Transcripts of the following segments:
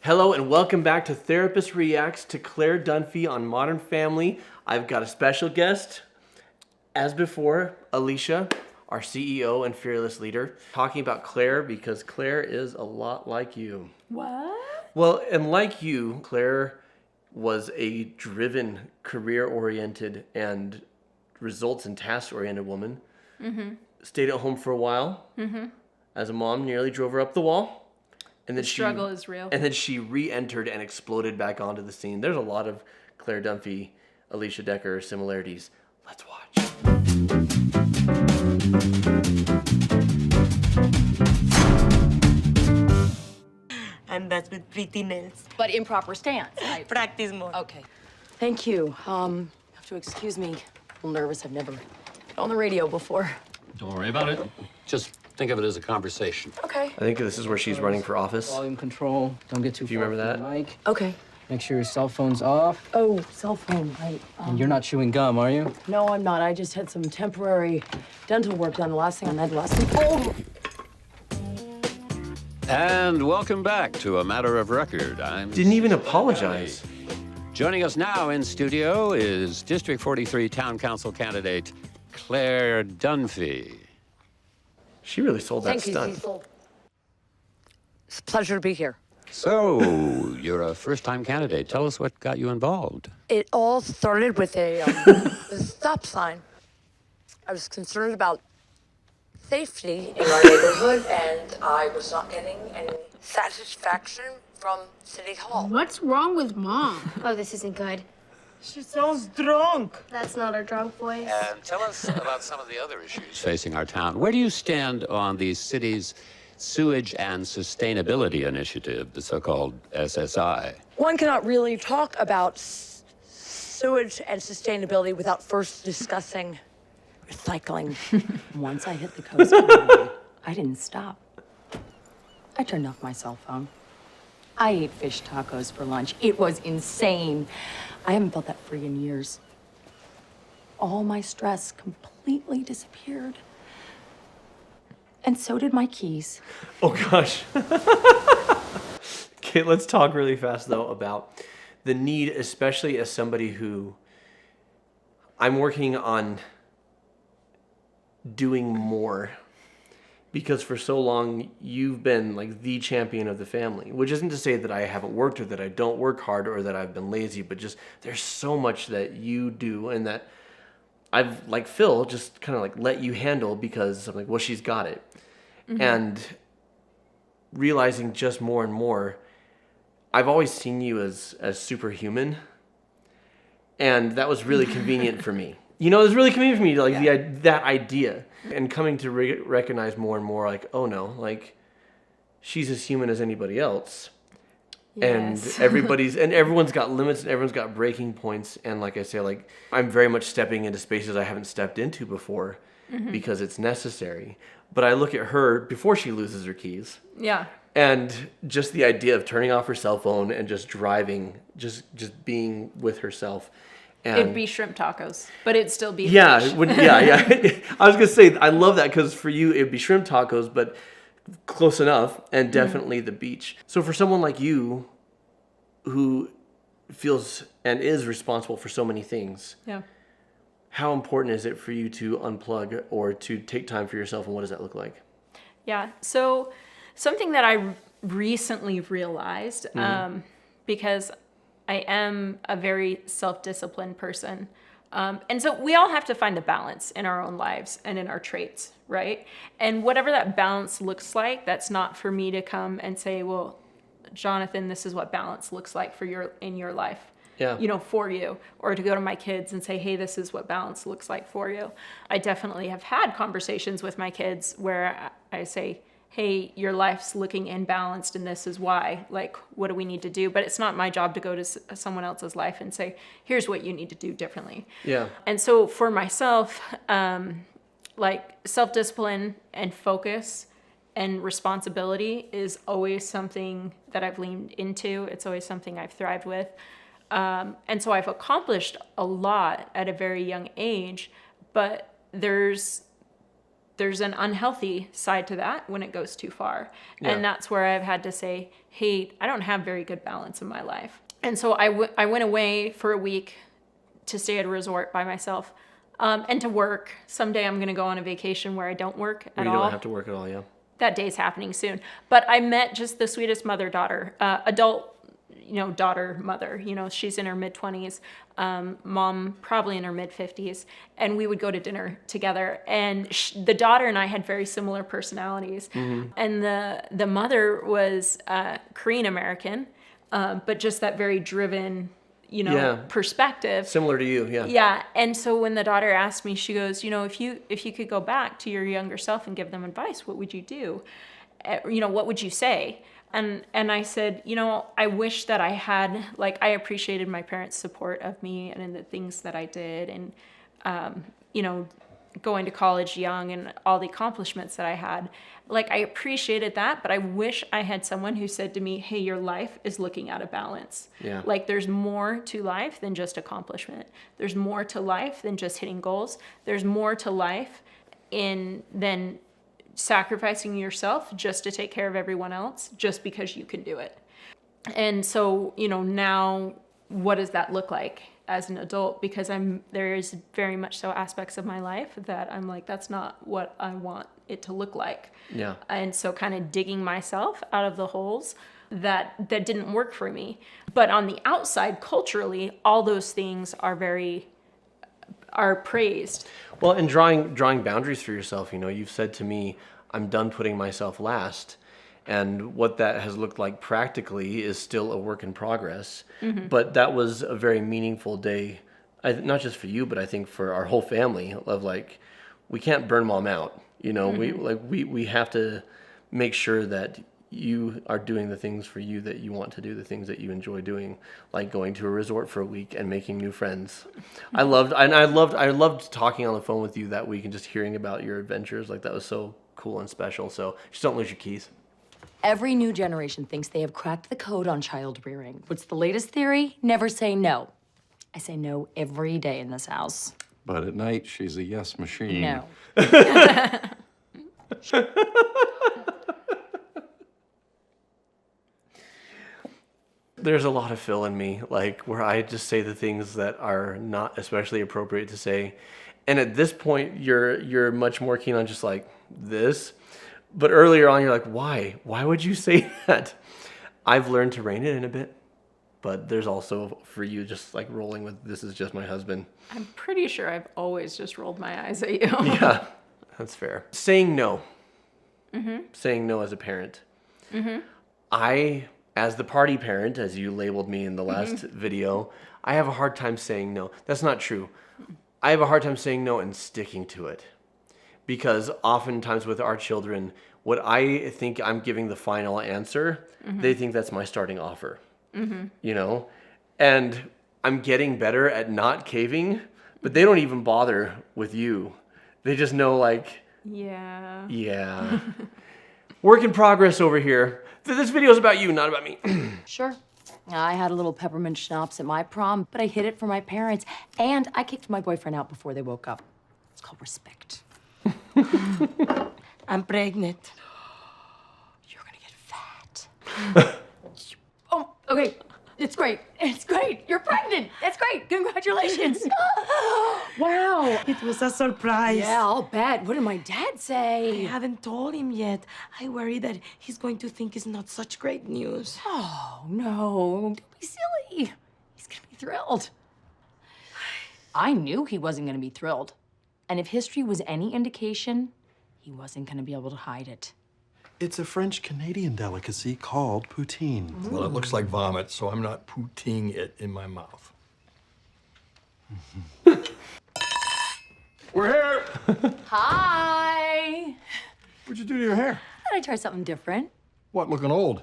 Hello and welcome back to Therapist Reacts to Claire Dunphy on Modern Family. I've got a special guest, as before, Alicia, our CEO and fearless leader, talking about Claire because Claire is a lot like you. What? Well, and like you, Claire was a driven, career-oriented, and results and task-oriented woman. Mm-hmm. Stayed at home for a while. Mm-hmm. As a mom, nearly drove her up the wall. And then the struggle is real. And then she re-entered and exploded back onto the scene. There's a lot of Claire Dunphy, Alicia Decker similarities. Let's watch. And that's with pretty nails. But improper stance. Practice more. Okay. Thank you. You have to excuse me. I'm a little nervous. I've never been on the radio before. Don't worry about it. Just think of it as a conversation. Okay. I think this is where she's running for office. Volume control. Don't get too Do you far remember from the mic. Okay. Make sure your cell phone's off. Oh, cell phone, right. And you're not chewing gum, are you? No, I'm not. I just had some temporary dental work done. The last thing I had last week. Oh! And welcome back to A Matter of Record. Didn't even apologize. Joining us now in studio is District 43 Town Council candidate Claire Dunphy. She really sold that Thank you, stunt. Cecil. It's a pleasure to be here. So, you're a first-time candidate. Tell us what got you involved. It all started with a stop sign. I was concerned about safety in our neighborhood, and I was not getting any satisfaction from City Hall. What's wrong with Mom? Oh, this isn't good. She sounds drunk. That's not her drunk voice. And tell us about some of the other issues facing our town. Where do you stand on the city's Sewage and Sustainability Initiative, the so-called SSI? One cannot really talk about sewage and sustainability without first discussing recycling. Once I hit the coast, I didn't stop. I turned off my cell phone. I ate fish tacos for lunch. It was insane. I haven't felt that free in years. All my stress completely disappeared. And so did my keys. Oh, gosh. Okay, let's talk really fast, though, about the need, especially as somebody who I'm working on doing more. Because for so long, you've been like the champion of the family, which isn't to say that I haven't worked or that I don't work hard or that I've been lazy, but just there's so much that you do and that I've, like Phil, just kind of like let you handle because I'm like, well, she's got it. Mm-hmm. And realizing just more and more, I've always seen you as superhuman. And that was really convenient for me. You know, it was really convenient for me, like that idea. And coming to recognize more and more, like, oh no, like, she's as human as anybody else. Yes. And everyone's got limits and everyone's got breaking points. And like I say, like, I'm very much stepping into spaces I haven't stepped into before because it's necessary. But I look at her before she loses her keys. Yeah. And just the idea of turning off her cell phone and just driving, just being with herself. And it'd be shrimp tacos, but it'd still be yeah, fish. it would, yeah. I was gonna say I love that because for you it'd be shrimp tacos, but close enough, and definitely the beach. So for someone like you, who feels and is responsible for so many things, yeah, how important is it for you to unplug or to take time for yourself, and what does that look like? Yeah. So something that I recently realized, because I am a very self-disciplined person. And so we all have to find a balance in our own lives and in our traits, right? And whatever that balance looks like, that's not for me to come and say, well, Jonathan, this is what balance looks like in your life. Yeah. You know, for you, or to go to my kids and say, hey, this is what balance looks like for you. I definitely have had conversations with my kids where I say, hey, your life's looking imbalanced and this is why, like, what do we need to do? But it's not my job to go to someone else's life and say, here's what you need to do differently. Yeah. And so for myself, like, self-discipline and focus and responsibility is always something that I've leaned into. It's always something I've thrived with. And so I've accomplished a lot at a very young age, but there's there's an unhealthy side to that when it goes too far. Yeah. And that's where I've had to say, hey, I don't have very good balance in my life. And so I went away for a week to stay at a resort by myself and to work. Someday I'm going to go on a vacation where I don't work at You all. don't have to work at all, yeah. That day's happening soon. But I met just the sweetest mother-daughter, adult, daughter, mother. She's in her mid-20s, mom probably in her mid-50s, and we would go to dinner together. And the daughter and I had very similar personalities. And the mother was Korean American, but just that very driven, perspective. Similar to you, yeah. Yeah, and so when the daughter asked me, she goes, if you could go back to your younger self and give them advice, what would you do? What would you say? And I said, I wish that I had, I appreciated my parents' support of me and in the things that I did, and going to college young and all the accomplishments that I had. I appreciated that, but I wish I had someone who said to me, hey, your life is looking out of balance. Yeah. There's more to life than just accomplishment. There's more to life than just hitting goals. There's more to life than sacrificing yourself just to take care of everyone else just because you can do it. And so, now what does that look like as an adult? Because there is very much so aspects of my life that I'm like, that's not what I want it to look like. Yeah. And so kind of digging myself out of the holes that didn't work for me. But on the outside, culturally, all those things are praised. Well, and drawing boundaries for yourself, you've said to me, I'm done putting myself last. And what that has looked like practically is still a work in progress. But that was a very meaningful day, not just for you, but I think for our whole family, of we can't burn mom out. We have to make sure that you are doing the things for you that you want to do, the things that you enjoy doing, like going to a resort for a week and making new friends. I loved talking on the phone with you that week and just hearing about your adventures. That was so cool and special. So just don't lose your keys. Every new generation thinks they have cracked the code on child rearing. What's the latest theory? Never say no. I say no every day in this house. But at night, she's a yes machine. No. There's a lot of Phil in me, where I just say the things that are not especially appropriate to say. And at this point, you're much more keen on just this. But earlier on, you're like, why? Why would you say that? I've learned to rein it in a bit. But there's also, for you, just rolling with, this is just my husband. I'm pretty sure I've always just rolled my eyes at you. Yeah, that's fair. Saying no. Saying no as a parent. I, as the party parent, as you labeled me in the last video, I have a hard time saying no. That's not true. I have a hard time saying no and sticking to it. Because oftentimes with our children, what I think I'm giving the final answer, they think that's my starting offer. And I'm getting better at not caving, but they don't even bother with you. They just know yeah. Work in progress over here. This video is about you, not about me. Sure. I had a little peppermint schnapps at my prom, but I hid it from my parents, and I kicked my boyfriend out before they woke up. It's called respect. I'm pregnant. You're gonna get fat. Oh, okay. It's great. It's great. You're pregnant. That's great. Congratulations. Wow. It was a surprise. Yeah, I'll bet. What did my dad I say? haven't told him yet. I worry that he's going to think it's not such great news. Oh, no. Don't be silly. He's gonna be thrilled. I knew he wasn't gonna be thrilled. And if history was any indication, he wasn't gonna be able to hide it. It's a French-Canadian delicacy called poutine. Well, it looks like vomit, so I'm not poutine it in my mouth. We're here! Hi. What'd you do to your hair? Thought I'd try something different. What, looking old?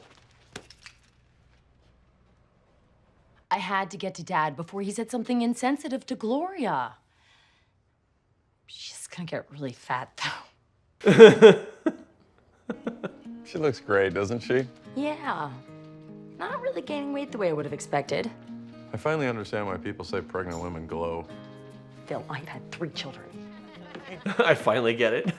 I had to get to Dad before he said something insensitive to Gloria. She's gonna get really fat, though. She looks great, doesn't she? Yeah. Not really gaining weight the way I would have expected. I finally understand why people say pregnant women glow. Phil, I've had 3 children. I finally get it.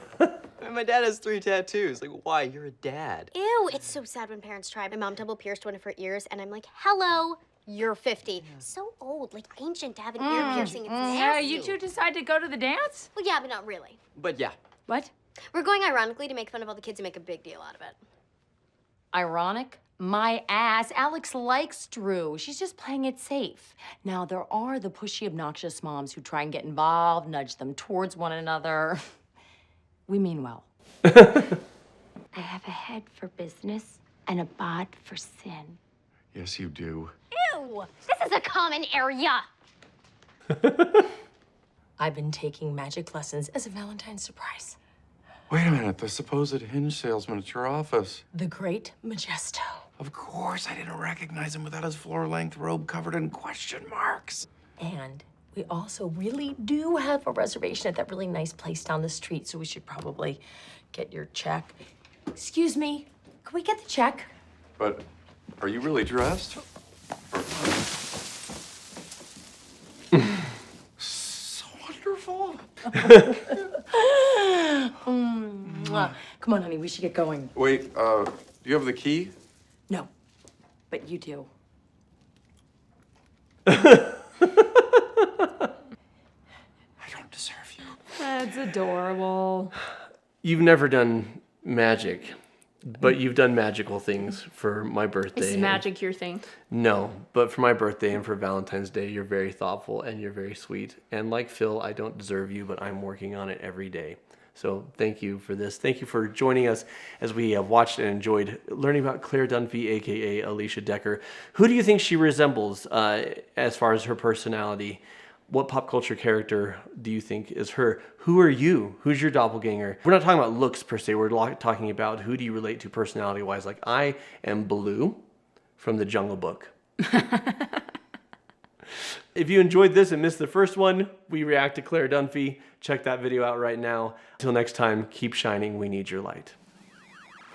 My dad has 3 tattoos. Like, why? You're a dad. Ew, it's so sad when parents try. My mom double pierced one of her ears, and I'm like, hello, you're 50. So old, like ancient to have an ear piercing. It's nasty. You two decide to go to the dance? Well, yeah, but not really. But yeah. What? We're going ironically to make fun of all the kids who make a big deal out of it. Ironic? My ass. Alex likes Drew. She's just playing it safe. Now, there are the pushy, obnoxious moms who try and get involved, nudge them towards one another. We mean well. I have a head for business and a bod for sin. Yes, you do. Ew, this is a common area. I've been taking magic lessons as a Valentine's surprise. Wait a minute, the supposed hinge salesman at your office. The Great Majesto. Of course, I didn't recognize him without his floor-length robe covered in question marks. And we also really do have a reservation at that really nice place down the street, so we should probably get your check. Excuse me, can we get the check? But are you really dressed? So wonderful. Mwah. Come on, honey, we should get going. Wait, do you have the key? No, but you do. I don't deserve you. That's adorable. You've never done magic, but you've done magical things for my birthday. Is magic your thing? No, but for my birthday and for Valentine's Day, you're very thoughtful and you're very sweet. And like Phil, I don't deserve you, but I'm working on it every day. So thank you for this. Thank you for joining us as we have watched and enjoyed learning about Claire Dunphy, aka Alicia Decker. Who do you think she resembles as far as her personality? What pop culture character do you think is her? Who are you? Who's your doppelganger? We're not talking about looks per se. We're talking about who do you relate to personality-wise. Like I am Baloo from the Jungle Book. If you enjoyed this and missed the first one, we react to Claire Dunphy. Check that video out right now. Until next time, keep shining. We need your light.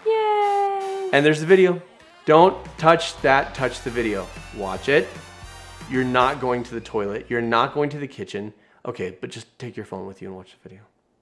Yay! And there's the video. Don't touch that. Touch the video. Watch it. You're not going to the toilet. You're not going to the kitchen. Okay, but just take your phone with you and watch the video.